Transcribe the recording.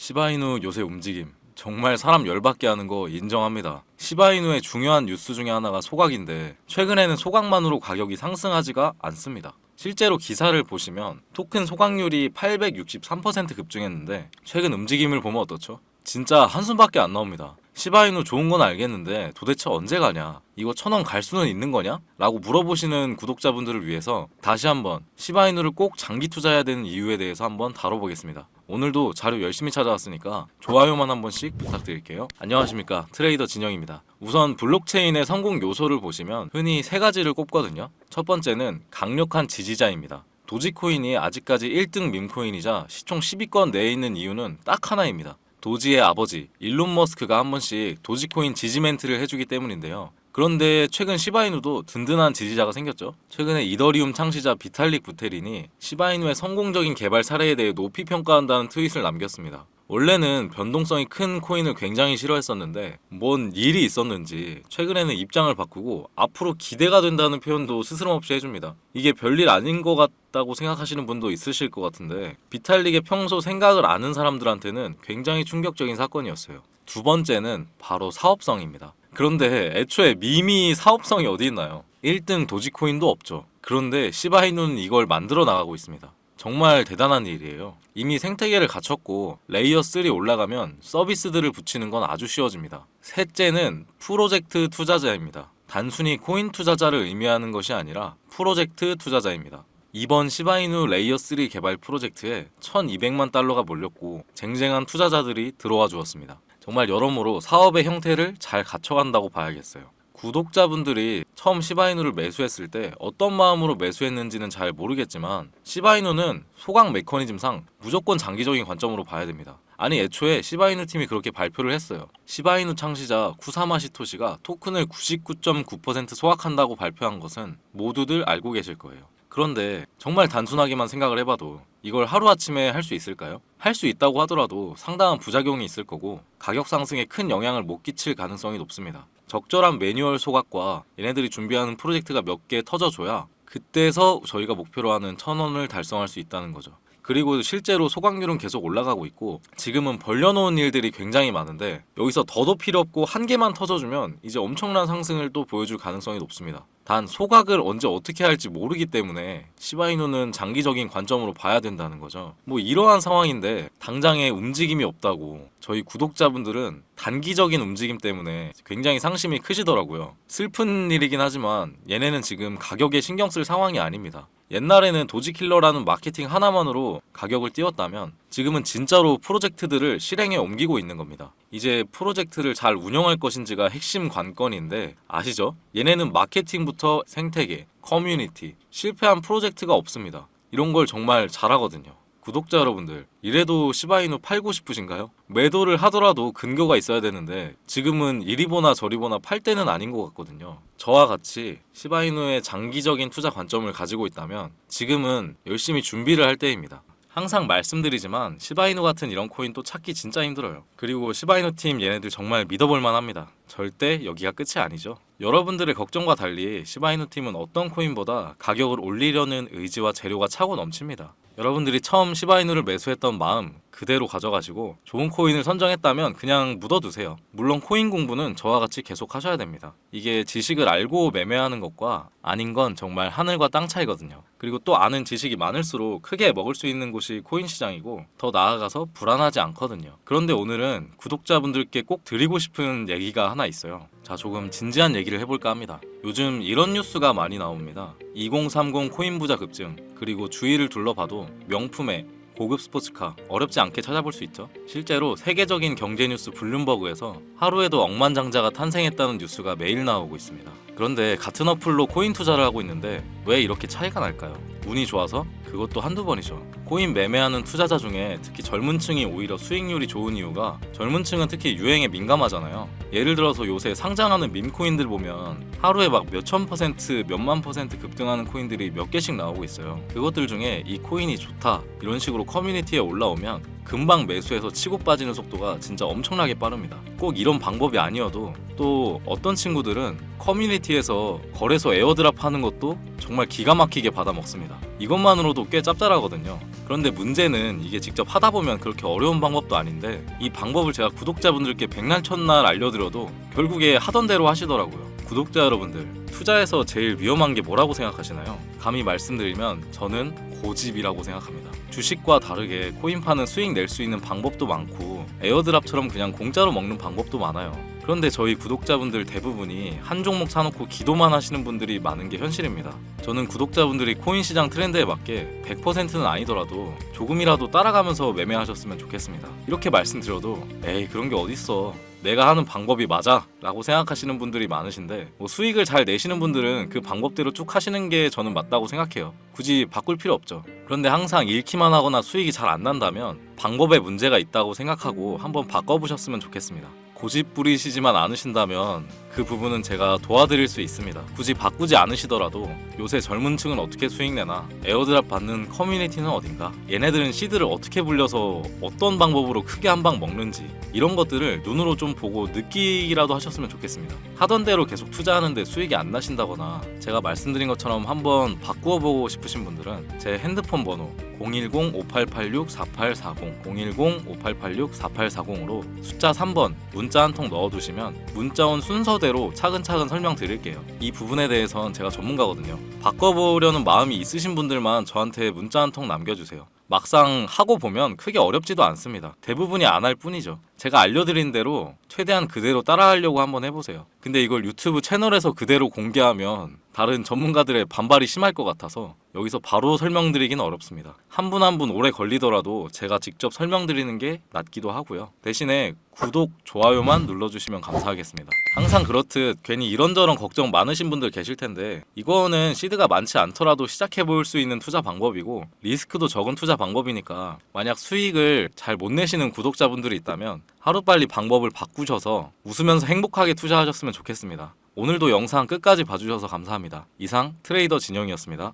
시바이누 요새 움직임 정말 사람 열받게 하는 거 인정합니다. 시바이누의 중요한 뉴스 중에 하나가 소각인데 최근에는 소각만으로 가격이 상승하지가 않습니다. 실제로 기사를 보시면 토큰 소각률이 863% 급증했는데 최근 움직임을 보면 어떻죠? 진짜 한숨밖에 안 나옵니다. 시바이누 좋은 건 알겠는데 도대체 언제 가냐? 이거 1,000원 갈 수는 있는 거냐? 라고 물어보시는 구독자분들을 위해서 다시 한번 시바이누를 꼭 장기 투자해야 되는 이유에 대해서 한번 다뤄보겠습니다. 오늘도 자료 열심히 찾아왔으니까 좋아요만 한 번씩 부탁드릴게요. 안녕하십니까, 트레이더 진영입니다. 우선 블록체인의 성공 요소를 보시면 흔히 세 가지를 꼽거든요. 첫 번째는 강력한 지지자입니다. 도지코인이 아직까지 1등 밈코인이자 시총 10위권 내에 있는 이유는 딱 하나입니다. 도지의 아버지 일론 머스크가 한 번씩 도지코인 지지 멘트를 해주기 때문인데요. 그런데 최근 시바이누도 든든한 지지자가 생겼죠. 최근에 이더리움 창시자 비탈릭 부테린이 시바이누의 성공적인 개발 사례에 대해 높이 평가한다는 트윗을 남겼습니다. 원래는 변동성이 큰 코인을 굉장히 싫어했었는데 뭔 일이 있었는지 최근에는 입장을 바꾸고 앞으로 기대가 된다는 표현도 스스럼없이 해줍니다. 이게 별일 아닌 것 같다고 생각하시는 분도 있으실 것 같은데 비탈릭의 평소 생각을 아는 사람들한테는 굉장히 충격적인 사건이었어요. 두 번째는 바로 사업성입니다. 그런데 애초에 밈이 사업성이 어디 있나요? 1등 도지코인도 없죠. 그런데 시바이누는 이걸 만들어 나가고 있습니다. 정말 대단한 일이에요. 이미 생태계를 갖췄고 레이어 3 올라가면 서비스들을 붙이는 건 아주 쉬워집니다. 셋째는 프로젝트 투자자입니다. 단순히 코인 투자자를 의미하는 것이 아니라 프로젝트 투자자입니다. 이번 시바이누 레이어 3 개발 프로젝트에 1,200만 달러가 몰렸고 쟁쟁한 투자자들이 들어와 주었습니다. 정말 여러모로 사업의 형태를 잘 갖춰간다고 봐야겠어요. 구독자분들이 처음 시바이누를 매수했을 때 어떤 마음으로 매수했는지는 잘 모르겠지만 시바이누는 소각 메커니즘상 무조건 장기적인 관점으로 봐야 됩니다. 아니 애초에 시바이누 팀이 그렇게 발표를 했어요. 시바이누 창시자 쿠사마 시토시가 토큰을 99.9% 소각한다고 발표한 것은 모두들 알고 계실 거예요. 그런데 정말 단순하게만 생각을 해봐도 이걸 하루아침에 할 수 있을까요? 할 수 있다고 하더라도 상당한 부작용이 있을 거고 가격 상승에 큰 영향을 못 끼칠 가능성이 높습니다. 적절한 매뉴얼 소각과 얘네들이 준비하는 프로젝트가 몇 개 터져줘야 그때서 저희가 목표로 하는 1,000원을 달성할 수 있다는 거죠. 그리고 실제로 소각률은 계속 올라가고 있고 지금은 벌려놓은 일들이 굉장히 많은데 여기서 더도 필요 없고 한 개만 터져주면 이제 엄청난 상승을 또 보여줄 가능성이 높습니다. 단 소각을 언제 어떻게 할지 모르기 때문에 시바이누는 장기적인 관점으로 봐야 된다는 거죠. 뭐 이러한 상황인데 당장에 움직임이 없다고 저희 구독자분들은 단기적인 움직임 때문에 굉장히 상심이 크시더라고요. 슬픈 일이긴 하지만 얘네는 지금 가격에 신경 쓸 상황이 아닙니다. 옛날에는 도지킬러라는 마케팅 하나만으로 가격을 띄웠다면 지금은 진짜로 프로젝트들을 실행에 옮기고 있는 겁니다. 이제 프로젝트를 잘 운영할 것인지가 핵심 관건인데 아시죠? 얘네는 마케팅부터 생태계, 커뮤니티, 실패한 프로젝트가 없습니다. 이런 걸 정말 잘하거든요. 구독자 여러분들, 이래도 시바이누 팔고 싶으신가요? 매도를 하더라도 근거가 있어야 되는데 지금은 이리 보나 저리 보나 팔 때는 아닌 것 같거든요. 저와 같이 시바이누의 장기적인 투자 관점을 가지고 있다면 지금은 열심히 준비를 할 때입니다. 항상 말씀드리지만 시바이누 같은 이런 코인 또 찾기 진짜 힘들어요. 그리고 시바이누 팀 얘네들 정말 믿어볼 만합니다. 절대 여기가 끝이 아니죠. 여러분들의 걱정과 달리 시바이누 팀은 어떤 코인보다 가격을 올리려는 의지와 재료가 차고 넘칩니다. 여러분들이 처음 시바이누를 매수했던 마음 그대로 가져가시고 좋은 코인을 선정했다면 그냥 묻어두세요. 물론 코인 공부는 저와 같이 계속 하셔야 됩니다. 이게 지식을 알고 매매하는 것과 아닌 건 정말 하늘과 땅 차이거든요. 그리고 또 아는 지식이 많을수록 크게 먹을 수 있는 곳이 코인 시장이고 더 나아가서 불안하지 않거든요. 그런데 오늘은 구독자분들께 꼭 드리고 싶은 얘기가 하나 있어요. 자, 조금 진지한 얘기를 해볼까 합니다. 요즘 이런 뉴스가 많이 나옵니다. 2030 코인 부자 급증, 그리고 주위를 둘러봐도 명품의 고급 스포츠카 어렵지 않게 찾아볼 수 있죠. 실제로 세계적인 경제 뉴스 블룸버그에서 하루에도 억만장자가 탄생했다는 뉴스가 매일 나오고 있습니다. 그런데 같은 어플로 코인 투자를 하고 있는데 왜 이렇게 차이가 날까요? 운이 좋아서? 그것도 한두 번이죠. 코인 매매하는 투자자 중에 특히 젊은 층이 오히려 수익률이 좋은 이유가 젊은 층은 특히 유행에 민감하잖아요. 예를 들어서 요새 상장하는 밈코인들 보면 하루에 막 몇천 퍼센트, 몇만 퍼센트 급등하는 코인들이 몇 개씩 나오고 있어요. 그것들 중에 이 코인이 좋다 이런 식으로 커뮤니티에 올라오면 금방 매수해서 치고 빠지는 속도가 진짜 엄청나게 빠릅니다. 꼭 이런 방법이 아니어도 또 어떤 친구들은 커뮤니티에서 거래소 에어드랍 하는 것도 정말 기가 막히게 받아먹습니다. 이것만으로도 꽤 짭짤하거든요. 그런데 문제는 이게 직접 하다 보면 그렇게 어려운 방법도 아닌데 이 방법을 제가 구독자분들께 백날 첫날 알려드려도 결국에 하던 대로 하시더라고요. 구독자 여러분들, 투자에서 제일 위험한 게 뭐라고 생각하시나요? 감히 말씀드리면 저는 고집이라고 생각합니다. 주식과 다르게 코인파는 수익 낼 수 있는 방법도 많고 에어드랍처럼 그냥 공짜로 먹는 방법도 많아요. 그런데 저희 구독자분들 대부분이 한 종목 사놓고 기도만 하시는 분들이 많은 게 현실입니다. 저는 구독자분들이 코인 시장 트렌드에 맞게 100%는 아니더라도 조금이라도 따라가면서 매매하셨으면 좋겠습니다. 이렇게 말씀드려도 에이 그런 게 어딨어, 내가 하는 방법이 맞아 라고 생각하시는 분들이 많으신데 수익을 잘 내시는 분들은 그 방법대로 쭉 하시는 게 저는 맞다고 생각해요. 굳이 바꿀 필요 없죠. 그런데 항상 잃기만 하거나 수익이 잘 안 난다면 방법에 문제가 있다고 생각하고 한번 바꿔보셨으면 좋겠습니다. 고집 부리시지만 않으신다면 그 부분은 제가 도와드릴 수 있습니다. 굳이 바꾸지 않으시더라도 요새 젊은 층은 어떻게 수익 내나, 에어드랍 받는 커뮤니티는 어딘가, 얘네들은 시드를 어떻게 불려서 어떤 방법으로 크게 한 방 먹는지 이런 것들을 눈으로 좀 보고 느끼기라도 하셨으면 좋겠습니다. 하던 대로 계속 투자하는데 수익이 안 나신다거나 제가 말씀드린 것처럼 한번 바꾸어 보고 싶으신 분들은 제 핸드폰 번호 010-5886-4840 010-5886-4840으로 숫자 3번 문자 한 통 넣어두시면 문자 온 순서대로 차근차근 설명드릴게요. 이 부분에 대해선 제가 전문가거든요. 바꿔보려는 마음이 있으신 분들만 저한테 문자 한 통 남겨주세요. 막상 하고 보면 크게 어렵지도 않습니다. 대부분이 안 할 뿐이죠. 제가 알려드린 대로 최대한 그대로 따라하려고 한번 해보세요. 근데 이걸 유튜브 채널에서 그대로 공개하면 다른 전문가들의 반발이 심할 것 같아서 여기서 바로 설명드리기는 어렵습니다. 한 분 한 분 오래 걸리더라도 제가 직접 설명드리는 게 낫기도 하고요. 대신에 구독, 좋아요만 눌러주시면 감사하겠습니다. 항상 그렇듯 괜히 이런저런 걱정 많으신 분들 계실 텐데 이거는 시드가 많지 않더라도 시작해볼 수 있는 투자 방법이고 리스크도 적은 투자 방법이니까 만약 수익을 잘 못 내시는 구독자분들이 있다면 하루빨리 방법을 바꾸셔서 웃으면서 행복하게 투자하셨으면 좋겠습니다. 오늘도 영상 끝까지 봐주셔서 감사합니다. 이상 트레이더 진영이었습니다.